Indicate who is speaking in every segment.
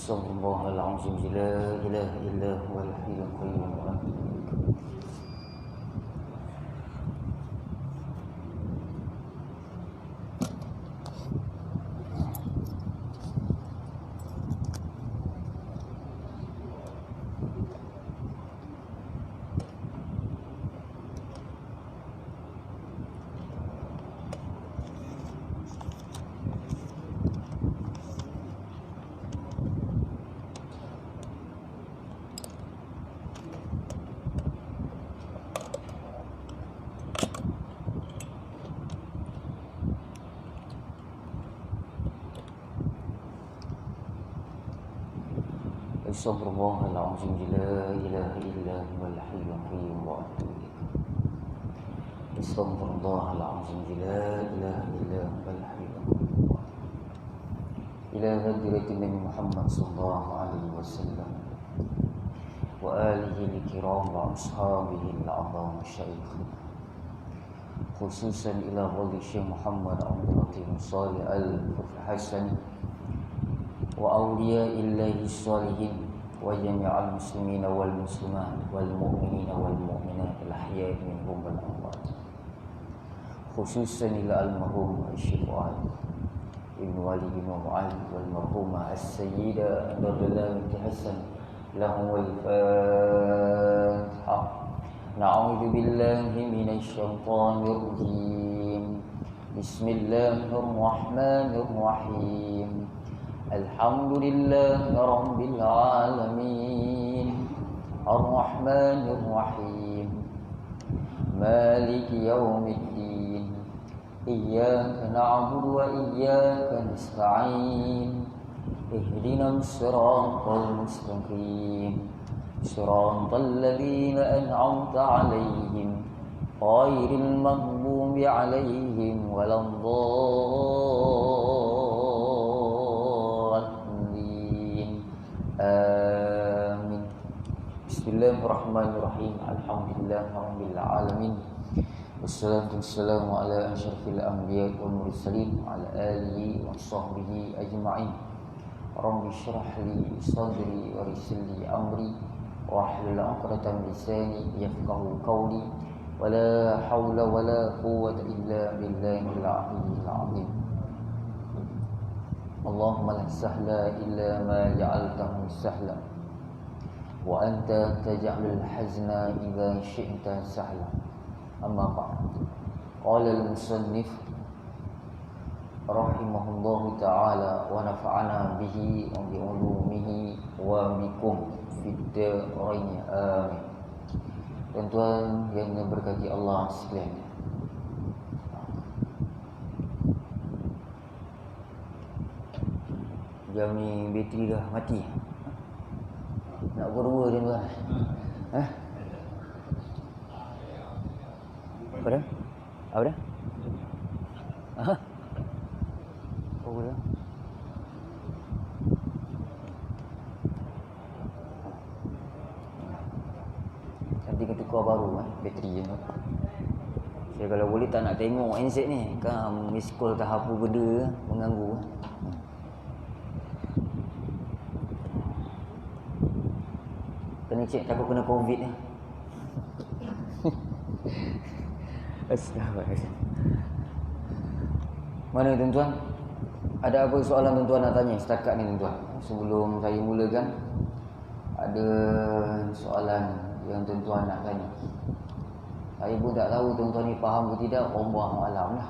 Speaker 1: Astaghfirullahal azim, la ilaha illa huwal hayyul qayyum wa atubu ilaik. Astaghfirullahal azim, la ilaha illa huwal hayyul qayyum wa atubu ilaik. Astaghfirullahal azim, la ilaha illa huwal hayyul qayyum wa atubu ilaik. Ila hadratin Nabi Muhammad sallallahu alaihi wasallam wa alihi al-kiram wa ashabihi al-'azam asy-syaikh, khususan ila fadli Syekh Muhammad Abdul Latif Shalih Al-Hasan wa awliyaillahi sholihin wa jami'al muslimina wal muslimat wal mu'minina wal mu'minat al-ahya'i minhum wal amwat, khususan ila al-marhum Syekh Ibn Wali bin Mu'ali wal marhumah as-sayyidah Nurullah binti Hasan lahum wal Fatihah. Na'udzu billahi minasy syaithanir rajim. Bismillahirrahmanirrahim. Alhamdulillahi rabbil alamin, arrahmanir rahim, maliki yaumiddin, iyyaka na'budu wa iyyaka nasta'in, ihdinas siratal mustaqim, siratal ladzina an'amta 'alaihim ghairil maghdubi 'alaihim waladdallin. Amin. Bismillahirrahmanirrahim. Alhamdulillahirabbil alamin. Wassalatu wassalamu ala asyrafil anbiya'i wal mursalin wa ala alihi wa sahbihi ajma'in. Rabbi shrah li sadri wa yassir li amri wahlul 'uqdatam min lisani yafqahu qawli. Wala haula wala quwwata illa billahil 'aliyyil 'azim. Allahumma la sahla illa ma ja'altahu sahla wa anta taj'alul hazna idza syi'ta sahla. Amma ba'd. Qala al-musannif rahimahullahu ta'ala wa nafa'ana bihi wa bi ulumihi wa bikum fid dharain. Amin. Tuan-tuan yang diberkati Allah sekalian, jam ni bateri dah mati. Nak berdua tuan-tuan. Apa dah? Apa dah? Oh dah. Nanti kita tukar baru bateri je tu. Saya kalau boleh tak nak tengok handset ni, kan miss call ke apa benda mengganggu. Kena cek takut kena COVID ni. Astagfirullah. Mana tuan-tuan? Ada apa soalan tuan-tuan nak tanya setakat ni tuan-tuan? Sebelum saya mulakan, ada soalan yang tuan-tuan nak tanya. Saya pun tak tahu tuan-tuan ni faham ke tidak, Allahu a'lam lah.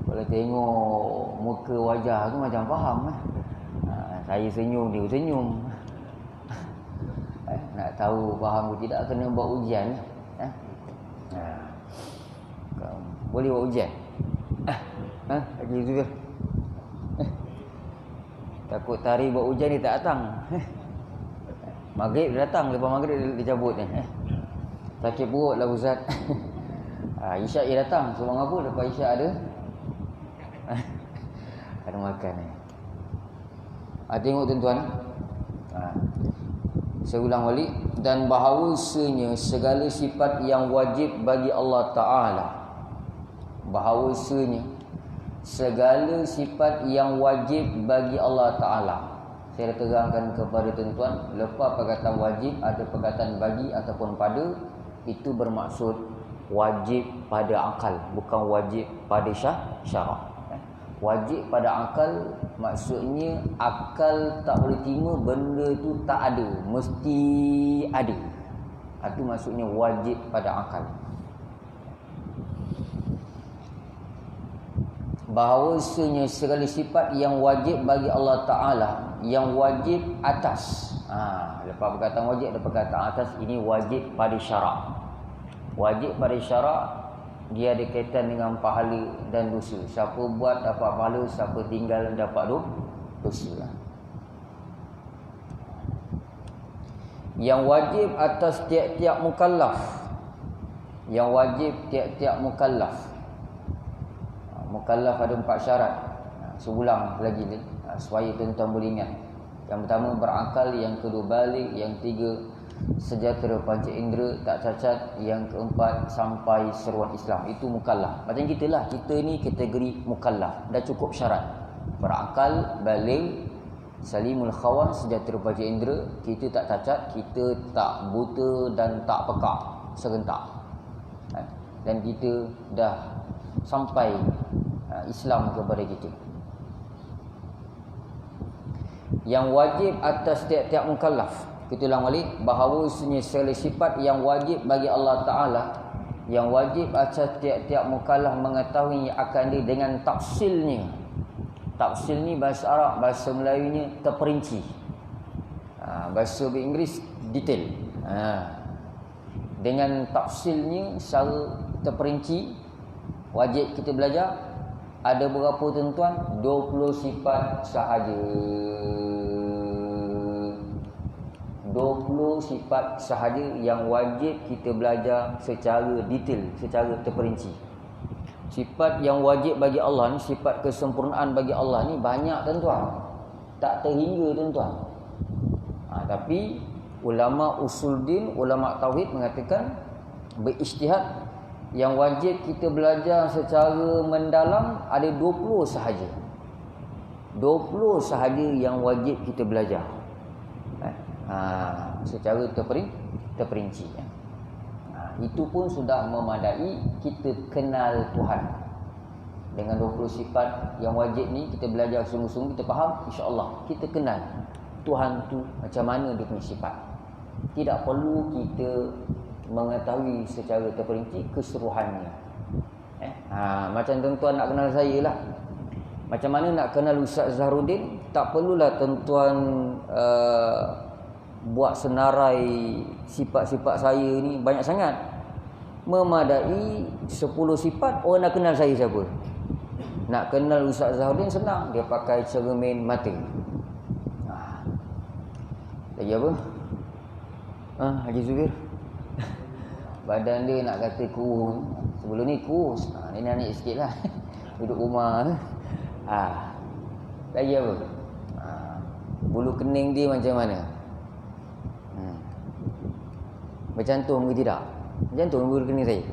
Speaker 1: Kalau tengok muka wajah tu macam faham lah. Saya senyum, dia senyum. Nak tahu faham ke tidak, kena buat ujian. Boleh buat ujian? Lagi juga. Takut tarikh buat ujian ni tak datang. Maghrib dia datang, lepas maghrib dia cabut ni. Sakit perut lah Ustaz. Isyak dia datang, sebab apa? Lepas isyak ada ada makan ni. Tengok tuan-tuan. Saya ulang balik. Dan bahawasanya segala sifat yang wajib bagi Allah Ta'ala, bahawasanya segala sifat yang wajib bagi Allah Ta'ala, saya dah terangkan kepada tuan-tuan, lepas perkataan wajib ada perkataan bagi ataupun pada, itu bermaksud wajib pada akal, bukan wajib pada syarak. Wajib pada akal maksudnya akal tak boleh terima benda tu tak ada, mesti ada. Itu maksudnya wajib pada akal. Bahawasanya segala sifat yang wajib bagi Allah Ta'ala, yang wajib atas. Lepas perkataan wajib ada perkataan atas, ini wajib pada syarak. Wajib pada syarak, dia ada kaitan dengan pahala dan dosa. Siapa buat dapat pahala, siapa tinggal dapat dosa. Yang wajib atas tiap-tiap mukallaf. Yang wajib tiap-tiap mukallaf. Mukallaf ada 4 syarat. Sebulang lagi ni, supaya tuan-tuan boleh ingat. Yang pertama berakal, yang kedua balik, yang ketiga sejahtera panca indera, tak cacat, yang keempat sampai seruan Islam. Itu mukallaf. Macam kita lah, kita ni kategori mukallaf. Dah cukup syarat. Berakal, balik, salimul khawas, sejahtera panca indera, kita tak cacat, kita tak buta dan tak pekak, serentak. Dan kita dah sampai Islam kepada kita. Yang wajib atas tiap-tiap mukallaf, kita ulang balik, bahawasanya segala sifat yang wajib bagi Allah Ta'ala, yang wajib atas tiap-tiap mukallaf mengetahui akan dia dengan tafsilnya. Tafsil ni bahasa Arab, bahasa Melayunya terperinci. Bahasa Inggeris detail. Dengan tafsilnya secara terperinci, wajib kita belajar. Ada berapa tuan-tuan? 20 sifat sahaja. 20 sifat sahaja yang wajib kita belajar secara detail, secara terperinci. Sifat yang wajib bagi Allah ni, sifat kesempurnaan bagi Allah ni banyak tuan-tuan. Tak terhingga tuan-tuan. Tapi ulama usul din, ulama tauhid mengatakan berijtihad, yang wajib kita belajar secara mendalam ada 20 sahaja. 20 sahaja yang wajib kita belajar. Secara terperinci. Itu pun sudah memadai kita kenal Tuhan. Dengan 20 sifat yang wajib ni kita belajar sungguh-sungguh, kita faham, insya-Allah kita kenal Tuhan tu macam mana dia punya sifat. Tidak perlu kita mengetahui secara terperinci keseluruhannya. Macam tuan-tuan nak kenal saya lah, macam mana nak kenal Ustaz Zahrudin, tak perlulah tuan-tuan buat senarai sifat-sifat saya ni banyak sangat. Memadai 10 sifat, orang nak kenal saya siapa. Nak kenal Ustaz Zahrudin senang, dia pakai cermin mata. Lagi apa? Haji Zubir. Badan dia nak kata kurus. Sebelum ni kurus. Ni naik sikit lah. Duduk rumah. Lagi apa? Bulu kening dia macam mana? Bercantum ke tidak? Jantung bulu kening saya?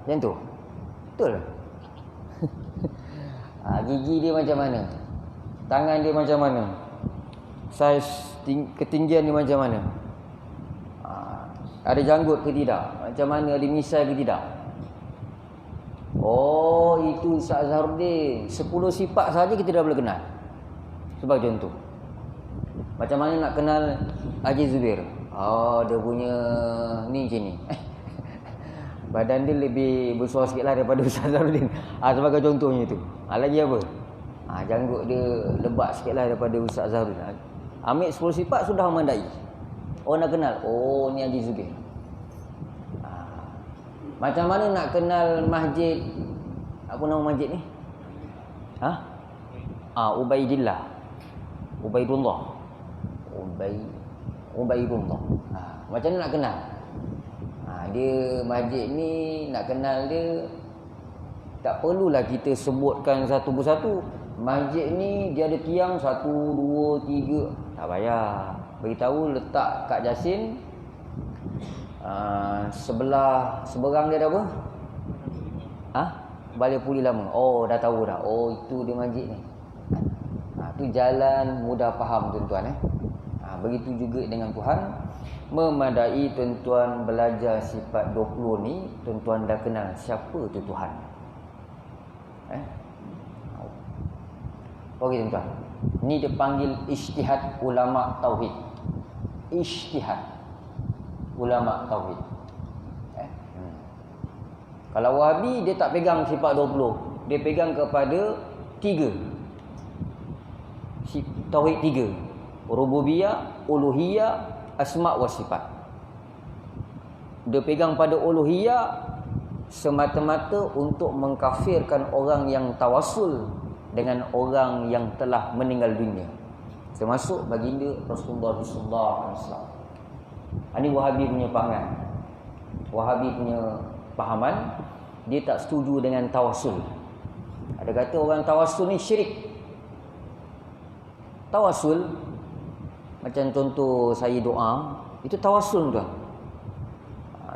Speaker 1: Jantung? Betul? Gigi dia macam mana? Tangan dia macam mana? Saiz ketinggian dia macam mana? Ada janggut ke tidak? Macam mana? Ada misai ke tidak? Oh, itu Ustaz Zahrudin. 10 sifat saja kita dah boleh kenal. Sebagai contoh, macam mana nak kenal Haji Zubir? Dia punya ni macam ni. Badan dia lebih besar sikit lah daripada Ustaz Zahrudin. Sebagai contohnya tu. Lagi apa? Janggut dia lebat sikit lah daripada Ustaz Zahrudin. Ambil 10 sifat sudah memadai. Orang nak kenal, ni Haji Zubir. Macam mana nak kenal masjid? Apa nama masjid ni? Ubaidillah. Ubaidullah. Ubaidullah. Macam mana nak kenal? Dia masjid ni nak kenal dia, tak perlulah kita sebutkan satu persatu. Masjid ni dia ada tiang 1, 2, 3. Tak payah. Beritahu letak Kak Jasin, seberang dia ada apa? Balai Puli Lama. Dah tahu dah. Itu dia masjid ni. Itu jalan mudah faham tuan-tuan. Begitu juga dengan Tuhan. Memadai tuan-tuan belajar sifat 20 ni, tuan-tuan dah kenal siapa tu Tuhan. Okey tuan-tuan. Ni dipanggil ijtihad ulama tauhid. Ijtihad ulama tauhid. Kalau Wahabi dia tak pegang sifat 20, dia pegang kepada 3. Tauhid 3. Rububiyah, uluhiyah, asma' wa sifat. Dia pegang pada uluhiyah semata-mata untuk mengkafirkan orang yang tawassul dengan orang yang telah meninggal dunia, termasuk baginda Rasulullah sallallahu alaihi wasallam. Ini Wahabi punya pandangan. Wahabi punya pahaman, dia tak setuju dengan tawassul. Ada kata orang tawassul ni syirik. Tawassul macam contoh saya doa, itu tawassul tuan.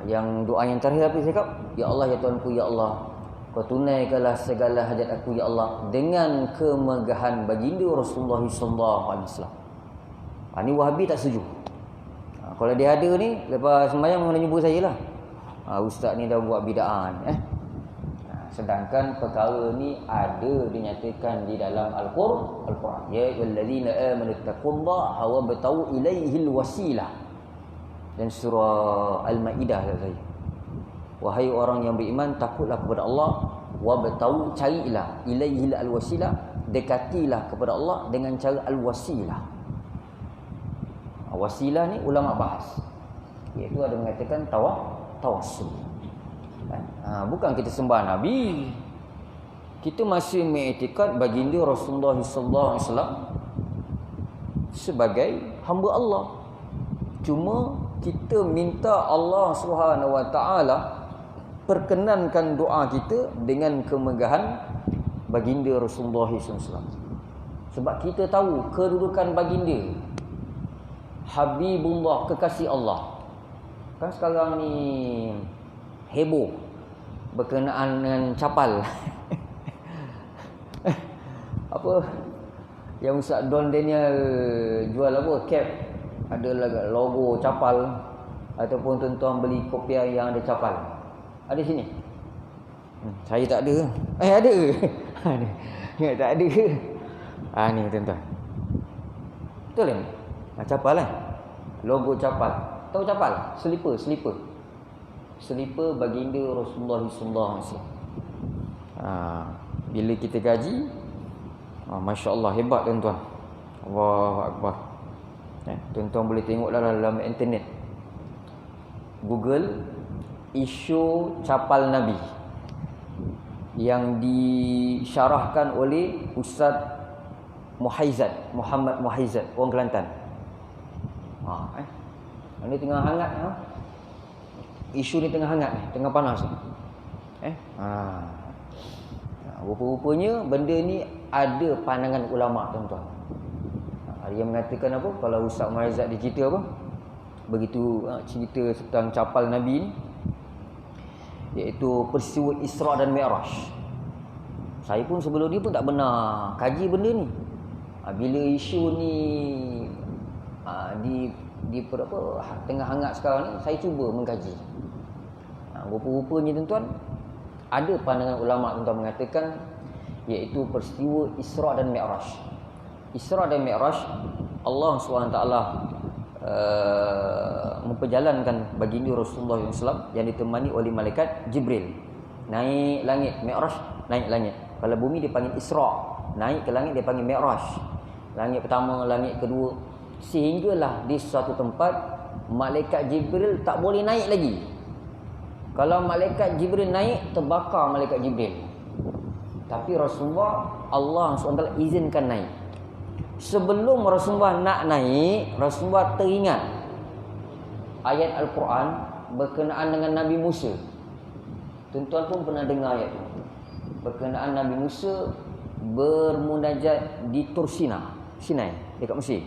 Speaker 1: Yang doa yang terakhir apa saya cakap? Ya Allah, ya Tuhanku, ya Allah, Kau tunaikanlah segala hajat aku, ya Allah, dengan kemegahan baginda Rasulullah sallallahu alaihi wasallam. Ni Wahabi tak setuju. Kalau dia ada ni, lepas sembahyang kena jumpa saya lah. Ustaz ni dah buat bid'ah. Sedangkan perkara ni ada dinyatakan di dalam Al-Quran. Ya ayyuhallazina amanu taqullaha wa batau ilaihil wasilah. Dan surah Al-Maidah saya. Wahai orang yang beriman, takutlah kepada Allah, wa batau, carilah, ilaihil al-wasilah, dekatilah kepada Allah dengan cara al-wasilah. Wasilah ni ulama bahas, iaitu ada mengatakan tawassul. Bukan kita sembah Nabi, kita masih mengiktikad baginda Rasulullah sallallahu alaihi wasallam sebagai hamba Allah. Cuma kita minta Allah Subhanahu wa taala perkenankan doa kita dengan kemegahan baginda Rasulullah sallallahu alaihi wasallam. Sebab kita tahu kedudukan baginda, Habibullah, kekasih Allah. Kan sekarang ni heboh berkenaan dengan capal. Apa yang Ustaz Don Daniel jual apa? Cap. Ada logo capal, ataupun tuan-tuan beli kopiah yang ada capal. Ada sini. Saya tak ada. Ada. Ya, tak ada. Ni tuan-tuan. Betul kan? Capal lah. Logo capal. Tahu capal? Slipper. Slipper baginda Rasulullah sallallahu alaihi wasallam. Bila kita gaji, masya-Allah, hebat tuan-tuan. Allahu akbar. Tuan-tuan boleh tengok dalam internet. Google isu capal Nabi yang disyarahkan oleh Ustaz Muhammad Muhaizat, orang Kelantan. Ini tengah hangat. Isu ni tengah hangat ni, tengah panas ni. Rupa-rupanya benda ni ada pandangan ulama tuan-tuan. Ada yang mengatakan apa? Kalau Ustaz Muhaizat dia cerita apa? Begitu cerita tentang capal Nabi ni, iaitu peristiwa Isra dan Mi'raj. Saya pun sebelum dia pun tak pernah kaji benda ni. Bila isu ni tengah hangat sekarang ni, saya cuba mengkaji. Rupa-rupanya tuan-tuan, ada pandangan ulama tuan-tuan mengatakan iaitu peristiwa Isra dan Mi'raj. Isra dan Mi'raj, Allah SWT memperjalankan baginda Rasulullah SAW yang ditemani oleh malaikat Jibril. Naik langit, Mi'raj, naik langit. Kalau bumi dipanggil Isra, naik ke langit dipanggil Mi'raj. Langit pertama, langit kedua, sehinggalah di suatu tempat malaikat Jibril tak boleh naik lagi. Kalau malaikat Jibril naik, terbakar malaikat Jibril. Tapi Rasulullah, Allah SWT izinkan naik. Sebelum Rasulullah nak naik, Rasulullah teringat ayat Al-Quran berkenaan dengan Nabi Musa. Tuan-tuan pun pernah dengar ayat itu. Berkenaan Nabi Musa bermunajat di Tur Sinai, dekat Mesir.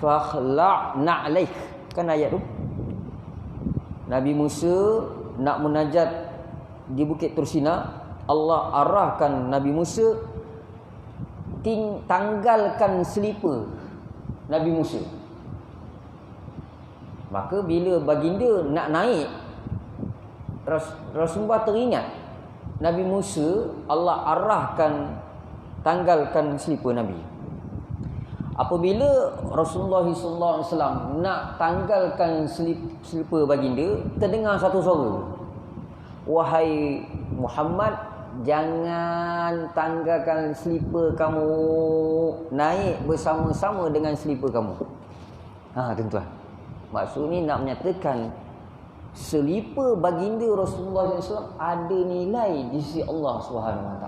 Speaker 1: Fakhla' na'laik. Kan ayat tu. Nabi Musa nak munajat di Bukit Tur Sinai. Allah arahkan Nabi Musa
Speaker 2: tanggalkan selipar Nabi Musa. Maka bila baginda nak naik, Rasulullah teringat Nabi Musa, Allah arahkan tanggalkan selipar Nabi. Apabila Rasulullah SAW nak tanggalkan selipar baginda, terdengar satu suara, "Wahai Muhammad, jangan tanggalkan selipar kamu, naik bersama-sama dengan selipar kamu." Tuan-tuan, maksud ni nak menyatakan selipar baginda Rasulullah SAW ada nilai di sisi Allah SWT.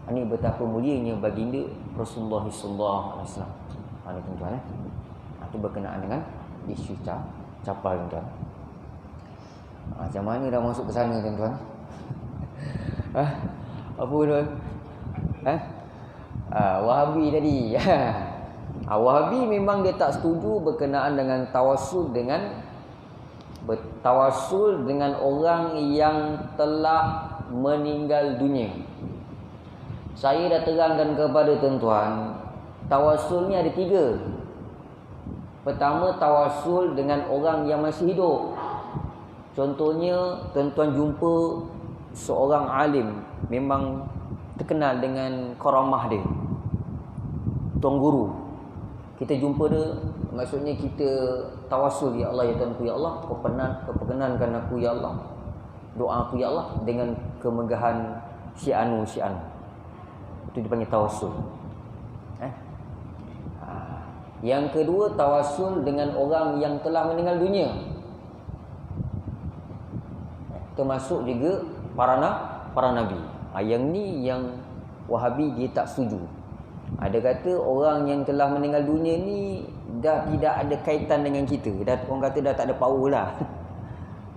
Speaker 2: Ini betapa mulianya baginda Rasulullah SAW. Ini tuan-tuan, itu berkenaan dengan isu capal, tuan-tuan. Macam mana dah masuk ke sana, tuan-tuan? Apa tuan? Wahabi tadi. Wahabi memang dia tak setuju berkenaan dengan tawasul dengan orang yang telah meninggal dunia. Saya dah terangkan kepada tuan-tuan, tawasul ni ada 3. Pertama, tawasul dengan orang yang masih hidup. Contohnya, tuan-tuan jumpa seorang alim, memang terkenal dengan karamah dia, tuan guru. Kita jumpa dia, maksudnya kita tawasul, "Ya Allah, ya Tuhanku, ya Allah, kau perkenankan aku, ya Allah, doa aku, ya Allah, dengan kemegahan si anu. Itu dipanggil tawasul. Yang kedua, tawasul dengan orang yang telah meninggal dunia, termasuk juga para nabi. Yang ni yang Wahabi dia tak setuju. Ada kata orang yang telah meninggal dunia ni dah tidak ada kaitan dengan kita, orang kata dah tak ada power lah.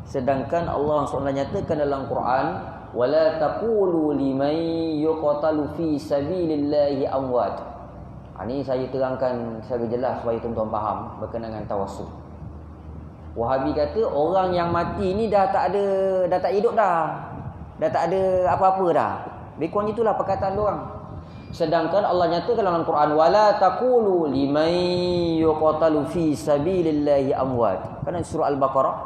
Speaker 2: Sedangkan Allah SWT nyatakan dalam Quran, "Wala taqulu liman yuqatalu fi sabilillahi amwat." Ini saya terangkan secara jelas supaya tuan-tuan faham berkenaan dengan tawasul. Wahabi kata orang yang mati ni dah tak hidup dah. Dah tak ada apa-apa dah. Lebih kurang itulah perkataan diorang. Sedangkan Allah nyatakan dalam Quran, "Wala taqulu liman yuqatalu fi sabilillahi amwat." Kan surah Al-Baqarah.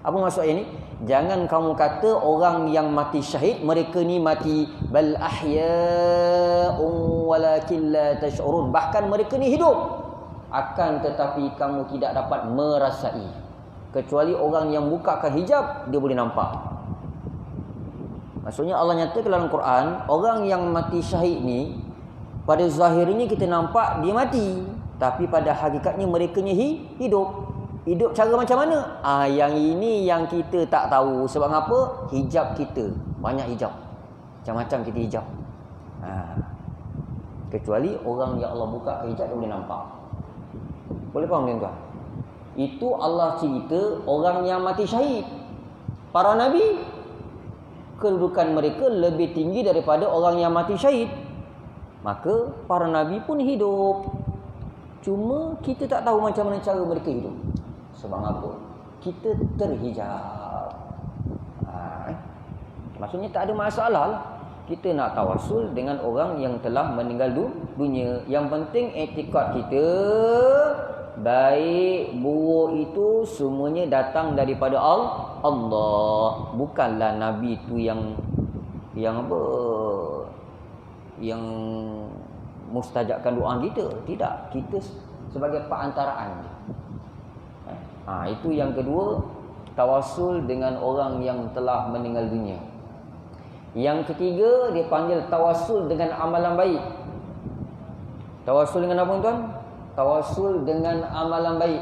Speaker 2: Apa maksud ini? Jangan kamu kata orang yang mati syahid, mereka ni mati, bal ahya'un walakin la tash'urun. Bahkan mereka ni hidup, akan tetapi kamu tidak dapat merasai. Kecuali orang yang bukakan hijab, dia boleh nampak. Maksudnya Allah nyatakan dalam Quran, orang yang mati syahid ni, pada zahirnya kita nampak dia mati, tapi pada hakikatnya mereka ni hidup. Hidup cara macam mana? Yang ini yang kita tak tahu. Sebab apa? Hijab kita. Banyak hijab. Macam-macam kita hijab. Kecuali orang yang Allah buka ke hijab, dia boleh nampak. Boleh faham tuan-tuan? Itu Allah cerita orang yang mati syahid. Para nabi, kedudukan mereka lebih tinggi daripada orang yang mati syahid. Maka para nabi pun hidup. Cuma kita tak tahu macam mana cara mereka hidup. Sebab apa? Kita terhijab. Maksudnya tak ada masalah lah. Kita nak tawasul dengan orang yang telah meninggal dunia. Yang penting etikad kita, baik buruk itu semuanya datang daripada Allah. Bukanlah Nabi itu yang apa? Yang mustajabkan doa kita. Tidak. Kita sebagai perantaraan. Itu yang kedua, tawasul dengan orang yang telah meninggal dunia. Yang ketiga, dia panggil tawasul dengan amalan baik. Tawasul dengan apa tuan? Tawasul dengan amalan baik.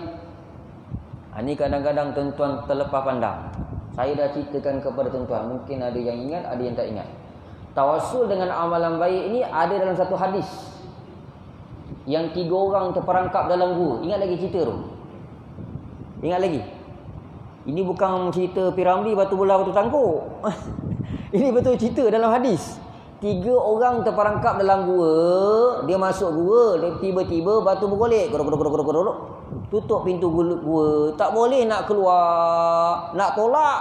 Speaker 2: Ini kadang-kadang tuan-tuan terlepas pandang. Saya dah ceritakan kepada tuan-tuan, mungkin ada yang ingat, ada yang tak ingat. Tawasul dengan amalan baik ini ada dalam satu hadis, yang 3 orang terperangkap dalam gua. Ingat lagi cerita tu? Ingat lagi? Ini bukan cerita Piramli batu bola batu tangkuk. Ini betul cerita dalam hadis. 3 orang terperangkap dalam gua. Dia masuk gua, tiba-tiba batu bergolek. Tutup pintu gua. Tak boleh nak keluar. Nak tolak,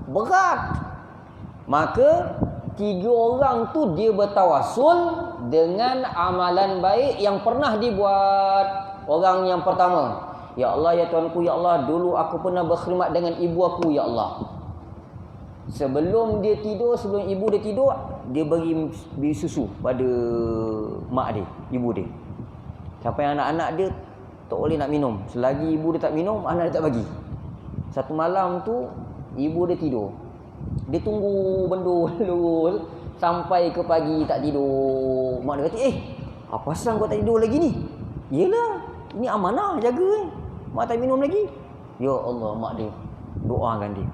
Speaker 2: berat. Maka 3 orang tu dia bertawasul dengan amalan baik yang pernah dibuat orang yang pertama. Ya Allah, ya Tuhanku, ya Allah, dulu aku pernah berkhidmat dengan ibu aku, ya Allah. Sebelum dia tidur, sebelum ibu dia tidur, dia beri susu pada mak dia, ibu dia. Sampai anak-anak dia tak boleh nak minum. Selagi ibu dia tak minum, anak dia tak bagi. Satu malam tu, ibu dia tidur. Dia tunggu bendul sampai ke pagi tak tidur. Mak dia kata, apa pasal kau tak tidur lagi ni? Yelah, ini amanah, jaga ni. Mak tak minum lagi. Ya Allah, mak dia doakan dia.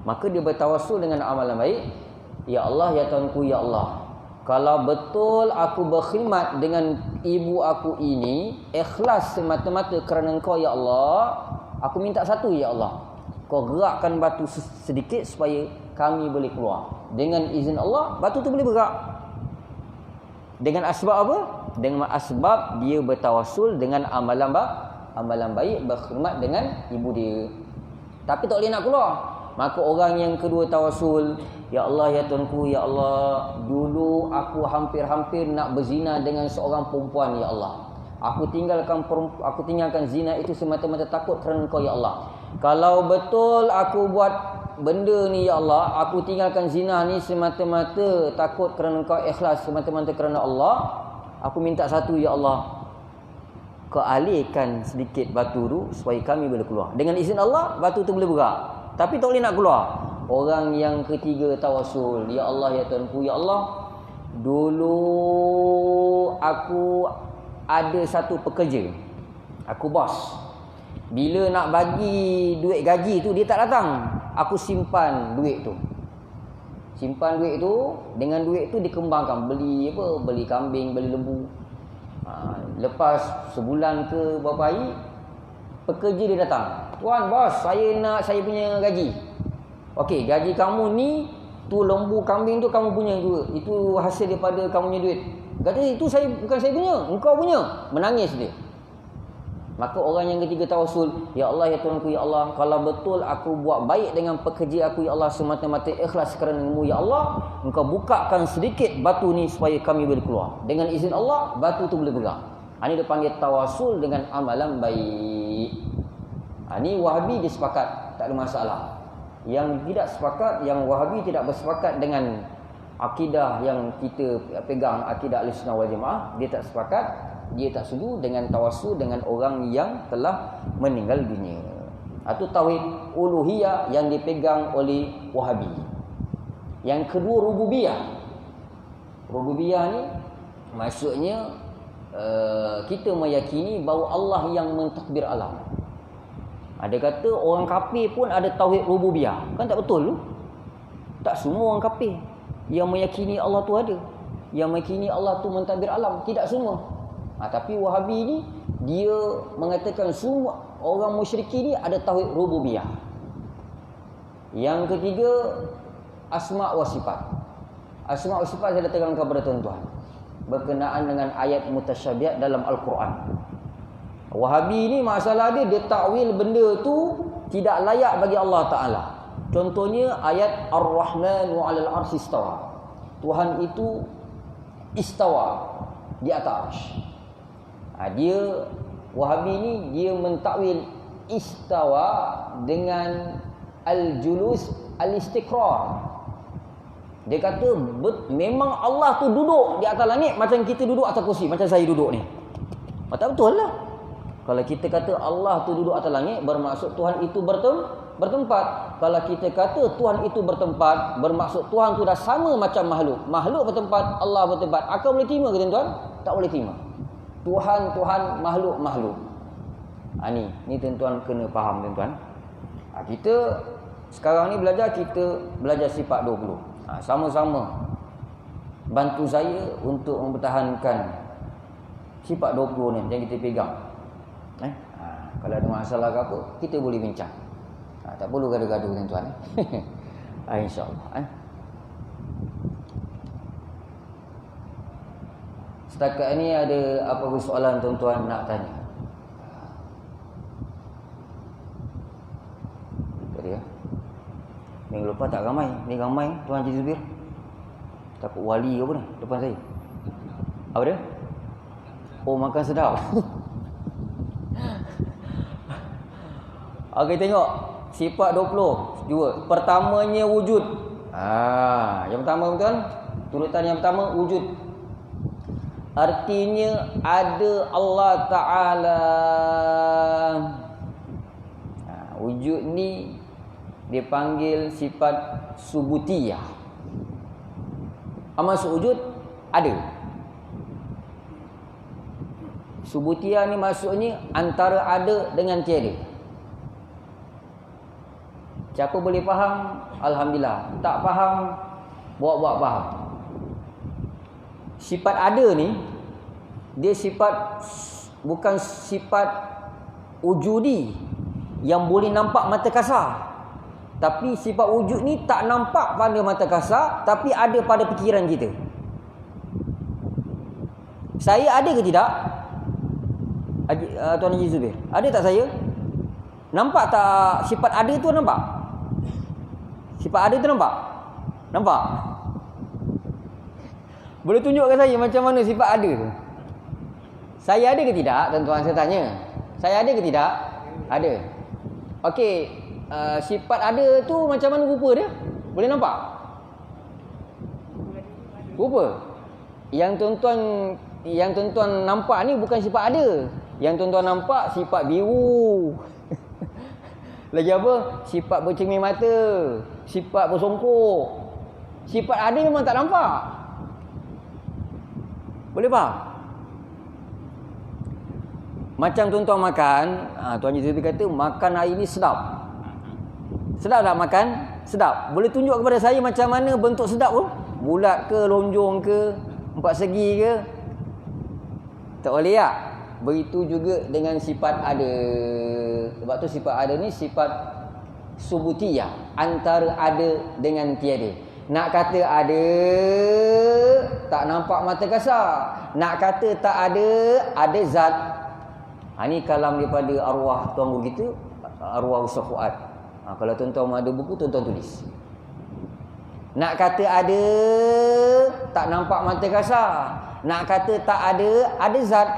Speaker 2: Maka dia bertawassul dengan amalan baik. Ya Allah, ya Tuhanku, ya Allah, kalau betul aku berkhidmat dengan ibu aku ini ikhlas semata-mata kerana Engkau, ya Allah, aku minta satu, ya Allah, Kau gerakkan batu sedikit supaya kami boleh keluar. Dengan izin Allah, batu tu boleh bergerak. Dengan asbab apa? Dengan asbab dia bertawassul dengan amalan baik, berkhidmat dengan ibu dia. Tapi tak boleh nak keluar. Maka orang yang kedua tawassul, ya Allah, ya Tuhanku, ya Allah, dulu aku hampir-hampir nak berzina dengan seorang perempuan, ya Allah. Aku tinggalkan zina itu semata-mata takut kerana Engkau, ya Allah. Kalau betul aku buat benda ni, ya Allah, aku tinggalkan zina ni semata-mata takut kerana Engkau, ikhlas semata-mata kerana Allah. Aku minta satu, ya Allah, Kau alihkan sedikit batu tu supaya kami boleh keluar. Dengan izin Allah, batu tu boleh bergerak, tapi tak boleh nak keluar. Orang yang ketiga tawassul, ya Allah, ya Tuhanku, ya Allah, dulu aku ada satu pekerja, aku bos. Bila nak bagi duit gaji tu, dia tak datang. Aku simpan duit tu. Dengan duit tu dikembangkan. Beli apa? Beli kambing, beli lembu. Lepas sebulan ke berapa hari, pekerja dia datang. Tuan bos, saya nak saya punya gaji. Okey, gaji kamu ni, tu lembu kambing tu kamu punya juga. Itu hasil daripada kamu punya duit. Kata, itu bukan saya punya, engkau punya. Menangis dia. Maka orang yang ketiga tawassul, ya Allah, ya Tuhanku, ya Allah, kalau betul aku buat baik dengan pekerja aku, ya Allah, semata-mata ikhlas kerana-Mu, ya Allah, Engkau bukakan sedikit batu ni supaya kami boleh keluar. Dengan izin Allah, batu tu boleh bergerak. Ini dia panggil tawassul dengan amalan baik. Ini Wahabi dia sepakat, tak ada masalah. Yang tidak sepakat, yang Wahabi tidak bersepakat dengan akidah yang kita pegang, akidah Ahlussunnah wal Jamaah, dia tak sepakat. Dia tak setuju dengan tawassul dengan orang yang telah meninggal dunia. Itu tauhid uluhiyah yang dipegang oleh Wahabi. Yang kedua, rububiyah. Rububiyah ni maksudnya kita meyakini bahawa Allah yang mentadbir alam. Ada kata orang kafir pun ada tauhid rububiyah. Kan tak betul tu? Tak semua orang kafir yang meyakini Allah tu ada, yang meyakini Allah tu mentadbir alam. Tidak semua. Tapi Wahabi ni dia mengatakan semua orang musyrikin ni ada tauhid rububiyah. Yang ketiga, asma' wa sifat. Asma' wa sifat saya datangkan kepada tuan-tuan berkenaan dengan ayat mutasyabihat dalam Al-Quran. Wahabi ni masalah dia takwil benda tu tidak layak bagi Allah Ta'ala. Contohnya ayat Ar-Rahman wa 'alal 'arsy istawa. Tuhan itu istawa di atas. Dia Wahabi ni dia mentakwil istawa dengan al-julus al-istiqrar. Dia kata memang Allah tu duduk di atas langit macam kita duduk atas kursi, macam saya duduk ni. Tak betul lah. Kalau kita kata Allah tu duduk atas langit, bermaksud Tuhan itu bertempat. Kalau kita kata Tuhan itu bertempat, bermaksud Tuhan tu dah sama macam makhluk. Makhluk bertempat, Allah bertempat. Akal boleh terima ke tuan-tuan? Tak boleh terima. Tuhan, makhluk. Ni tuan-tuan kena faham tuan-tuan. Kita sekarang ni kita belajar sifat 20. Sama-sama bantu saya untuk mempertahankan sifat 20 ni yang kita pegang. Kalau ada masalah ke apa, kita boleh bincang. Tak perlu gaduh-gaduh tuan-tuan. InsyaAllah. Setakat ini ada apa-apa soalan tuan-tuan nak tanya? Tadi ya. Minggu lepas tak ramai. Ni ramai Tuan Haji Zubir. Takut wali ke apa ni depan saya. Apa dia? Oh, makan sedap. Okey, tengok sifat 20 juga. Pertamanya wujud. Yang pertama betul? Turutan yang pertama wujud. Artinya ada Allah Ta'ala. Wujud ni dipanggil sifat subutiyah. Maksud wujud ada. Subutiyah ni maksudnya antara ada dengan tiada. Siapa boleh faham? Alhamdulillah. Tak faham, buat-buat faham. Sifat ada ni, dia sifat, bukan sifat wujudi yang boleh nampak mata kasar. Tapi sifat wujud ni tak nampak pada mata kasar, tapi ada pada fikiran kita. Saya ada ke tidak? Tuan Haji Zubir, ada tak saya? Nampak tak sifat ada tu nampak? Sifat ada tu nampak? Nampak? Boleh tunjukkan saya macam mana sifat ada tu? Saya ada ke tidak? Tuan-tuan, saya tanya. Saya ada ke tidak? Ada. Okey, sifat ada tu macam mana rupa dia? Boleh nampak? Rupa. Yang tuan-tuan nampak ni bukan sifat ada. Yang tuan-tuan nampak sifat biru. Lagi apa? Sifat bercermin mata, sifat bersongkok. Sifat ada memang tak nampak. Boleh faham? Macam tuan-tuan makan, Tuan Haji Zubir kata makan hari ni sedap. Sedap tak makan? Sedap. Boleh tunjuk kepada saya macam mana bentuk sedap tu? Bulat ke, lonjong ke, empat segi ke? Tak boleh tak? Begitu juga dengan sifat ada. Sebab tu sifat ada ni sifat subutiyah, antara ada dengan tiada. Nak kata ada, tak nampak mata kasar. Nak kata tak ada zat. Ni kalam daripada arwah tuan guru kita, arwah Ustaz Fuad. Kalau tuan-tuan ada buku, tuan-tuan tulis. Nak kata ada, tak nampak mata kasar. Nak kata tak ada zat.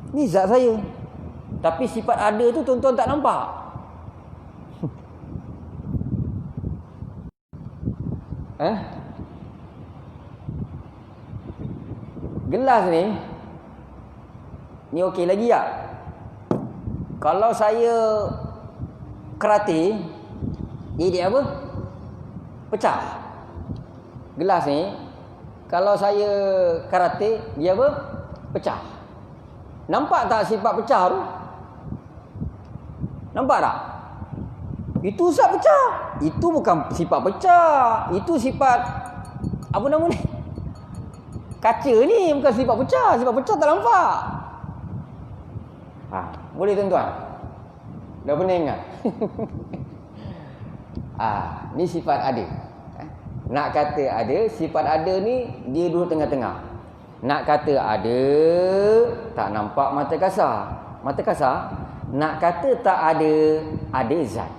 Speaker 2: Ni zat saya. Tapi sifat ada tu tuan-tuan tak nampak. Gelas ni okey lagi tak? Kalau saya kerati, dia apa? Pecah. Gelas ni, kalau saya kerati, dia apa? Pecah. Nampak tak sifat pecah tu? Nampak tak? Itu zat pecah. Itu bukan sifat pecah. Itu sifat, apa nama ni? Kaca ni bukan sifat pecah. Sifat pecah tak nampak. Boleh tuan-tuan? Dah pernah ingat? Ni sifat ada. Nak kata ada, sifat ada ni dia duduk tengah-tengah. Nak kata ada, tak nampak mata kasar. Mata kasar. Nak kata tak ada zat.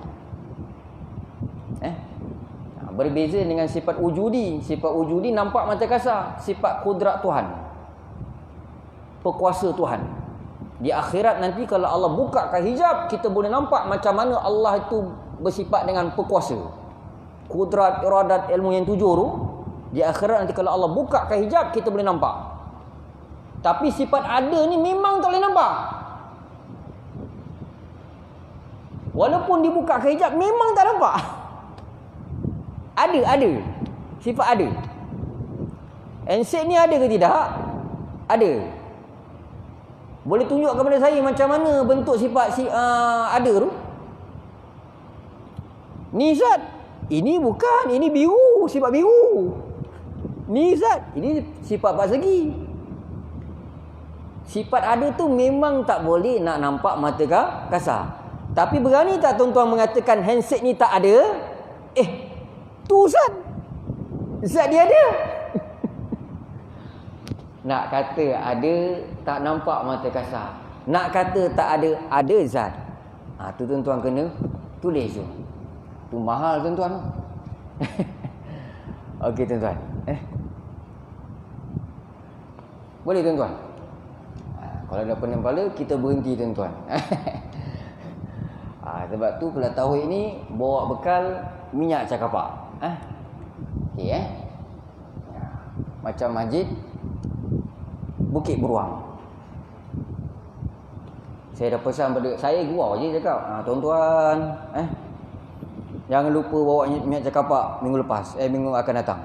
Speaker 2: Berbeza dengan sifat wujudi. Sifat wujudi nampak mata kasar. Sifat kudrat Tuhan, perkuasa Tuhan. Di akhirat nanti kalau Allah bukakan hijab, kita boleh nampak macam mana Allah itu bersifat dengan perkuasa. Kudrat, iradat, ilmu yang 7 tu. Di akhirat nanti kalau Allah bukakan hijab, kita boleh nampak. Tapi sifat ada ni memang tak boleh nampak. Walaupun dibukakan hijab, memang tak nampak. Ada. Sifat ada. Handset ni ada ke tidak? Ada. Boleh tunjuk kepada saya macam mana bentuk sifat ada tu? Ni zat. Ini bukan. Ini biru. Sifat biru. Ni zat. Ini sifat empat segi. Sifat ada tu memang tak boleh nak nampak mata kasar. Tapi berani tak tuan-tuan mengatakan handset ni tak ada? Tu zat. Zat dia ada. Nak kata ada, tak nampak mata kasar. Nak kata tak ada zat. Tu tuan-tuan kena tulis tu. Tu mahal tuan-tuan. Okey tuan-tuan. Boleh tuan-tuan? Kalau dah pening kepala, kita berhenti tuan-tuan. Sebab tu kalau tauhid ni bawa bekal minyak cakapak. Okey macam masjid Bukit Beruang. Saya dah pesan pada saya gurau je cakap, tuan-tuan, jangan lupa bawa minyak cakapak minggu lepas, minggu akan datang.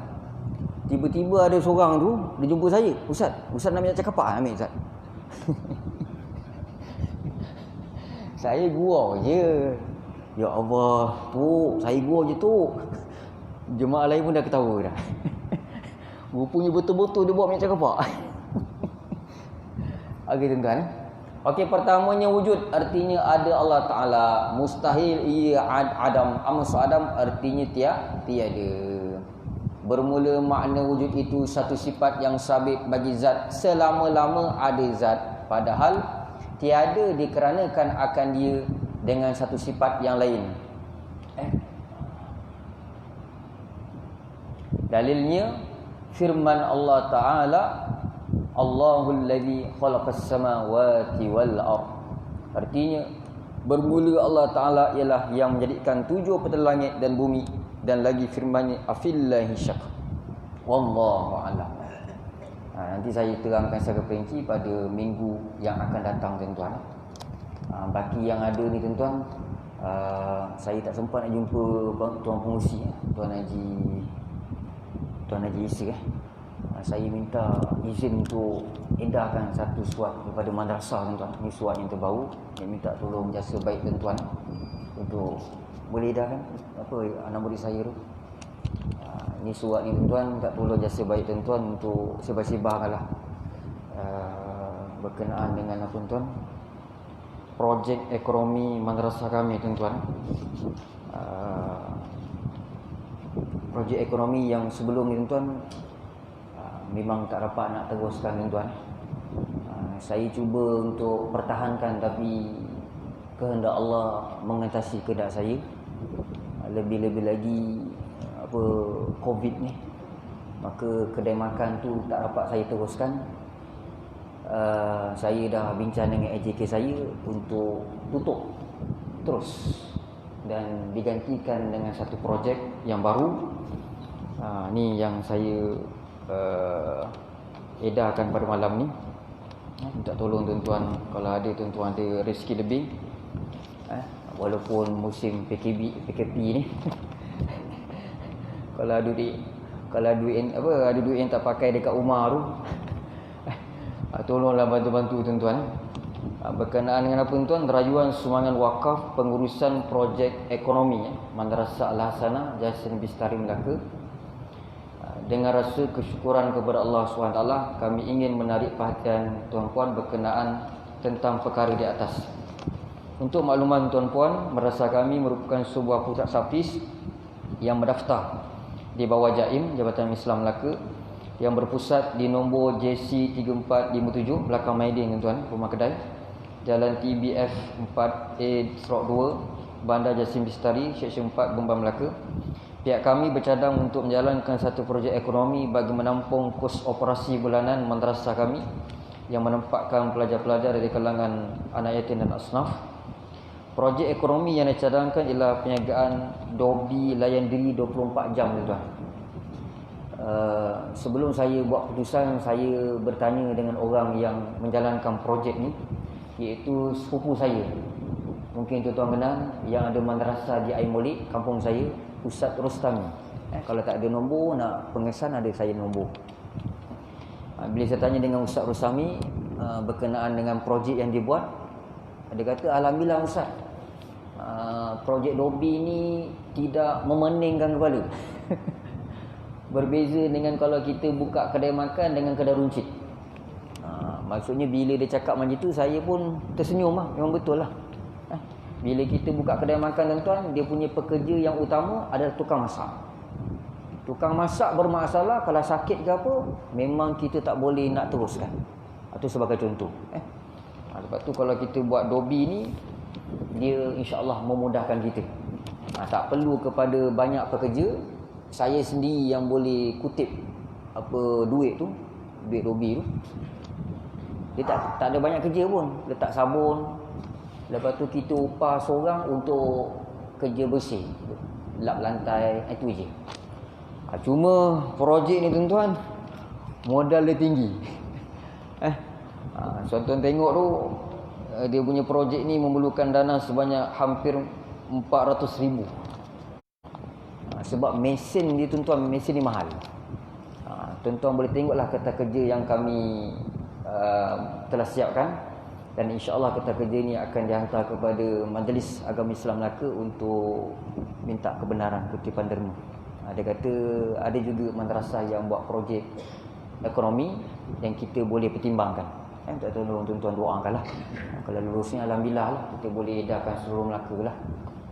Speaker 2: Tiba-tiba ada seorang tu dia jumpa saya, Ustaz nak minyak cakapak? Ambil Ustaz. Saya gurau je. Ya Allah, tu saya gurau je tu. Jemaah lain pun dah ketawa dah. Rupanya betul-betul dia bawa minyak cakapak. Okey tuan-tuan. Okey, pertamanya wujud artinya ada Allah Taala. Mustahil ia adam. Adam artinya tiada. Bermula makna wujud itu satu sifat yang sabit bagi zat selama-lama ada zat, padahal tiada dikeranakan akan dia dengan satu sifat yang lain. Dalilnya firman Allah Taala, Allahul ladzi khalaqas samawati wal ard. Artinya bermula Allah Taala ialah yang menjadikan 7 petala langit dan bumi, dan lagi firman-Nya afillahi syak. Wallahu a'lam. Nanti saya terangkan secara perinci pada minggu yang akan datang tuan-tuan. Baki yang ada ni tuan-tuan, saya tak sempat nak jumpa tuan pengurusi, Tuan Haji Isir. Saya minta izin untuk edarkan satu surat kepada madrasah tuan-tuan. Ini surat yang terbaru. Saya minta tolong jasa baik tuan-tuan untuk boleh edarkan apa anak murid saya tu. Ini surat ni tuan-tuan, minta tolong jasa baik tuan-tuan untuk sebar-sebarkanlah berkenaan dengan apa tuan-tuan, projek ekonomi madrasah kami tuan-tuan. Projek ekonomi yang sebelum ni tuan-tuan memang tak dapat nak teruskan tuan-tuan. Saya cuba untuk pertahankan, tapi kehendak Allah mengatasi kehendak saya. Lebih-lebih lagi apa Covid ni, maka kedai makan tu tak dapat saya teruskan. Saya dah bincang dengan AJK saya untuk tutup terus dan digantikan dengan satu projek yang baru. Ni yang saya edarkan pada malam ni. Minta tolong tuan-tuan, kalau ada tuan-tuan ada rezeki lebih, walaupun musim PKP ni kalau ada duit yang tak pakai dekat rumah tu, tolonglah bantu-bantu tuan-tuan. Berkenaan dengan apa tuan-tuan, rayuan sumbangan wakaf pengurusan projek ekonomi Madrasah Al-Hasanah Jasin Bistari Melaka. Dengan rasa kesyukuran kepada Allah SWT, kami ingin menarik perhatian tuan-puan berkenaan tentang perkara di atas. Untuk makluman tuan-puan, madrasah kami merupakan sebuah pusat sapis yang mendaftar di bawah JAIM, Jabatan Islam Melaka, yang berpusat di nombor JC 3457 belakang Maidin tuan-tuan, rumah kedai, Jalan TBF 4A/2, Bandar Jasim Bistari, Seksyen 4, Gombang Melaka. Pihak kami bercadang untuk menjalankan satu projek ekonomi bagi menampung kos operasi bulanan madrasah kami yang menempatkan pelajar-pelajar dari kalangan anak yatim dan asnaf. Projek ekonomi yang dicadangkan ialah perniagaan dobi layan diri 24 jam tuan. Sebelum saya buat keputusan, saya bertanya dengan orang yang menjalankan projek ni, iaitu sepupu saya. Mungkin tuan-tuan kenal, yang ada madrasah di Air Molek, kampung saya, Ustaz Rostami. Kalau tak ada nombor, nak pengesan, ada saya nombor. Bila saya tanya dengan Ustaz Rostami berkenaan dengan projek yang dibuat, dia kata, alhamdulillah Ustaz, projek dobi ni tidak memeningkan kepala. Berbeza dengan kalau kita buka kedai makan dengan kedai runcit. Maksudnya bila dia cakap macam tu, saya pun tersenyum lah. Memang betul lah. Bila kita buka kedai makan tuan-tuan, dia punya pekerja yang utama adalah tukang masak. Tukang masak bermasalah, kalau sakit ke apa, memang kita tak boleh nak teruskan. Itu sebagai contoh. Lepas tu kalau kita buat dobi ni, dia insya-Allah memudahkan kita. Tak perlu kepada banyak pekerja. Saya sendiri yang boleh kutip apa duit tu, duit dobi tu. Dia tak ada banyak kerja pun. Letak sabun. Lepas tu kita upah seorang untuk kerja bersih. Lap lantai, itu je. Cuma projek ni tuan-tuan, modal dia tinggi. Tuan-tuan tengok tu, dia punya projek ni memerlukan dana sebanyak hampir 400,000. Sebab mesin dia tuan-tuan, mesin ni mahal. Tuan-tuan boleh tengoklah kertas kerja yang kami telah siapkan. Dan insya-Allah kertas kerja ni akan dihantar kepada Majlis Agama Islam Melaka untuk minta kebenaran kutipan derma. Dia kata ada juga madrasah yang buat projek ekonomi yang kita boleh pertimbangkan. Tak tolong tuan-tuan doakanlah. Kalau lulusnya alhamdulillah lah, kita boleh edarkan seluruh Melaka lah.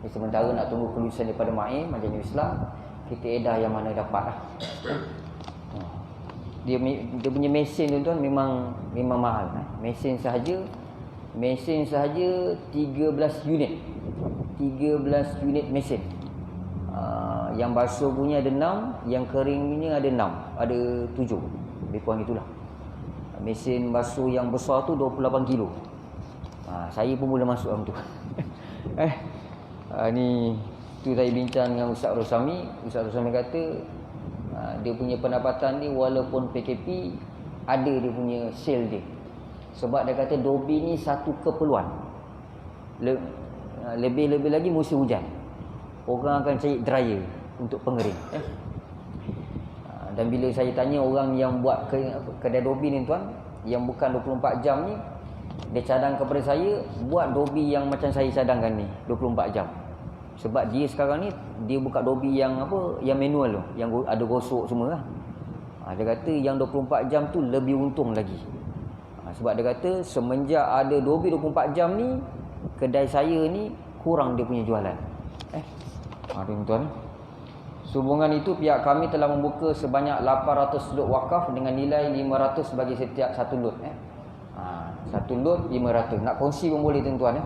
Speaker 2: Sementara nak tunggu kelulusan daripada MAIM, Majlis Islam, kita edar yang mana dapat lah. Dia punya mesin tuan-tuan memang mahal. Mesin sahaja 13 unit. 13 unit mesin. Yang basuh punya ada 6, yang kering punya ada 6, ada 7. Lebih kurang itulah. Mesin basuh yang besar tu 28 kilo. Saya pun boleh masuk dalam tu. Ni tu saya bincang dengan Ustaz Rosami. Ustaz Rosami kata dia punya pendapatan ni walaupun PKP ada dia punya sale dia. Sebab dia kata dobi ni satu keperluan. Lebih-lebih lagi musim hujan. Orang akan cari dryer untuk pengering. Dan bila saya tanya orang yang buat kedai dobi ni tuan, yang bukan 24 jam ni, dia cadang kepada saya buat dobi yang macam saya cadangkan ni 24 jam. Sebab dia sekarang ni dia buka dobi yang yang manual tu, yang ada gosok semua lah. Dia kata yang 24 jam tu lebih untung lagi. Sebab dia kata semenjak ada dobi 24 jam ni, kedai saya ni kurang dia punya jualan. Tuan-tuan, sehubungan itu pihak kami telah membuka sebanyak 800 lot wakaf dengan nilai 500 bagi setiap satu lot. Satu lot 500. Nak kongsi pun boleh tuan-tuan.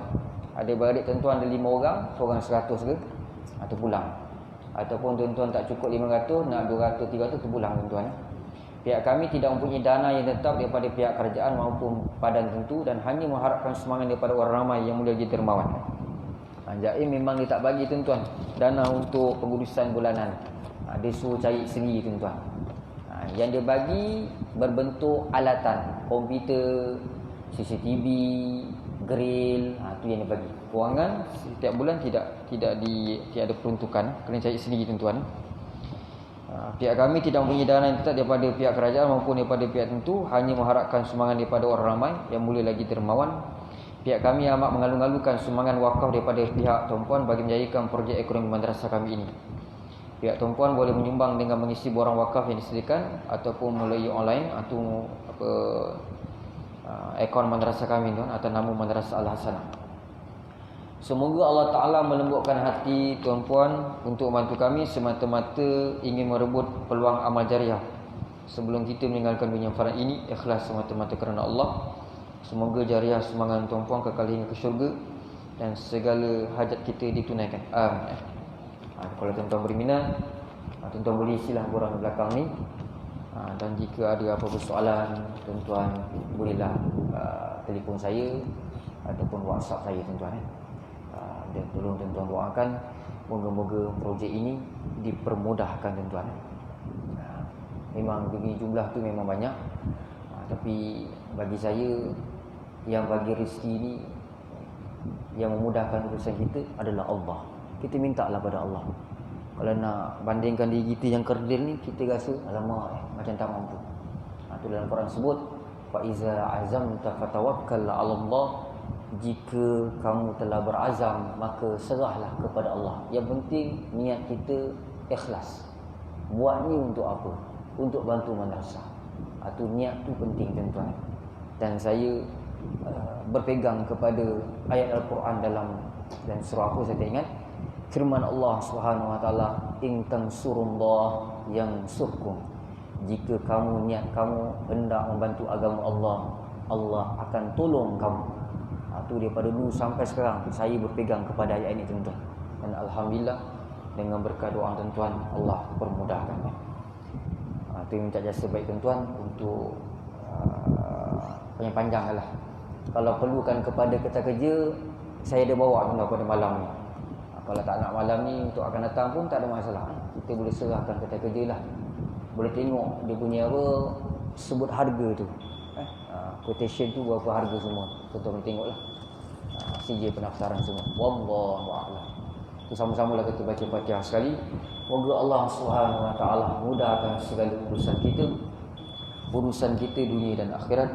Speaker 2: Ada beradik tuan-tuan ada 5 orang, seorang 100 ke, atau pulang. Ataupun tuan-tuan tak cukup 500, nak 200, 300 tu pulang tuan-tuan. Pihak kami tidak mempunyai dana yang tetap daripada pihak kerajaan maupun padan tentu dan hanya mengharapkan sumbangan daripada orang ramai yang mulia jadi dermawan. Jaim memang dia tak bagi tuan-tuan dana untuk pengurusan bulanan. Dia suruh cari sendiri tuan-tuan. Yang dia bagi berbentuk alatan, komputer, CCTV, grill, tu yang dia bagi. Kewangan setiap bulan tidak ada peruntukan, kena cari sendiri tuan-tuan. Pihak kami tidak mempunyai dana yang tetap daripada pihak kerajaan maupun daripada pihak tentu, hanya mengharapkan sumbangan daripada orang ramai yang mulia lagi dermawan. Pihak kami amat mengalu-alukan sumbangan wakaf daripada pihak tuan-puan bagi menjayakan projek ekonomi madrasah kami ini. Pihak tuan-puan boleh menyumbang dengan mengisi borang wakaf yang disediakan ataupun melalui online atau akaun madrasah kami tuan, atas nama Madrasah Al-Hasanah. Semoga Allah Ta'ala melembutkan hati tuan-puan untuk membantu kami semata-mata ingin merebut peluang amal jariah sebelum kita meninggalkan dunia fana ini, ikhlas semata-mata kerana Allah. Semoga jariah sumbangan tuan-puan kekal hingga ke syurga dan segala hajat kita ditunaikan. Amin. Kalau tuan-tuan berminat, tuan-tuan boleh isilah borang belakang ni. Dan jika ada apa-apa soalan, tuan-tuan bolehlah telefon saya ataupun WhatsApp saya tuan-tuan. Dan tolong tuan-tuan doakan moga-moga projek ini dipermudahkan tuan-tuan. Memang jumlah tu memang banyak, tapi bagi saya yang bagi rezeki ni, yang memudahkan urusan kita adalah Allah. Kita mintalah pada Allah. Kalau nak bandingkan diri kita yang kerdil ni, kita rasa alamak macam tak mampu. Itu dalam Quran sebut, fa iza azamta fatawakkal 'ala Allah. Jika kamu telah berazam, maka serahlah kepada Allah. Yang penting niat kita ikhlas. Buat ni untuk apa? Untuk bantu madrasah. Itu niat tu penting tuan-tuan. Dan saya berpegang kepada ayat Al-Quran dan surah apa saya tak ingat, firman Allah Subhanahu wa taala, in tansurullah yansurkum. Jika kamu niat kamu hendak membantu agama Allah, Allah akan tolong kamu. Itu daripada dulu sampai sekarang saya berpegang kepada ayat ini tuan-tuan. Dan alhamdulillah dengan berkat doa tuan-tuan Allah permudahkan. Itu minta jasa baik tuan-tuan untuk panjang lah. Kalau perlukan kepada kita kerja, saya ada bawa tuan pada malam ni. Kalau tak nak malam ni untuk akan datang pun tak ada masalah. Kita boleh serahkan kita kerja lah. Boleh tengok dia punya apa, sebut harga tu. Quotation tu berapa harga semua. Kita boleh tengok lah. CJ pendaftaran semua. Wallahu a'lam. Kita sama-sama lah kita baca Fatihah sekali. Moga Allah Subhanahu Wa Taala mudahkan segala urusan kita dunia dan akhirat,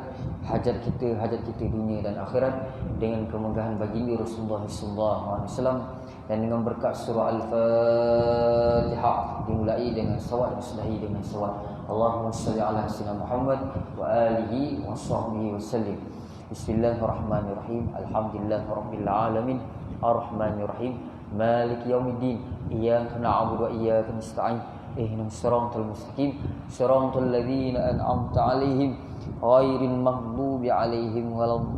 Speaker 2: hajat kita dunia dan akhirat dengan kemegahan baginda Rasulullah sallallahu alaihi wasallam, dan dengan berkat surah Al-Fatihah dimulai dengan salawat, disudahi dengan salawat. Allahumma shalli ala sayyidina Muhammad wa alihi wa sahbihi wasallim. Bismillahirrahmanirrahim. Alhamdulillahirabbil alamin. Arrahmanirrahim. Maliki yaumiddin. Iyyaka na'budu wa iyyaka nasta'in. Ihdinas siratal mustaqim. Siratal ladzina an'amta 'alaihim ghairil maghdubi 'alaihim waladdallin.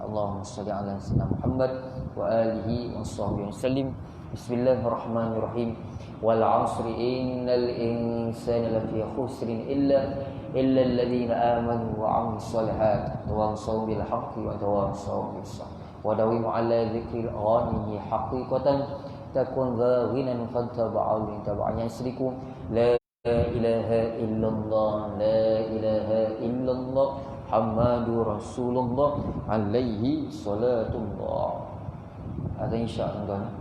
Speaker 2: Allahumma shalli ala sayyidina Muhammad wa alihi wa sahbihi wasallim. Bismillahirrahmanirrahim. Wal 'asri innal insana lafi khusrin illa alladhina amanu wa 'amilus solihati wa tawassaw bil haqqi wa tawassaw bis sabr. Wa dawimu 'ala dzikril ghanihi haqiqatan takun ghinan fantaba'u tab'an yasriku. La ilaha illallah, la ilaha illallah, Muhammadur Rasulullah alaihi salatullah. Ada insya-Allah.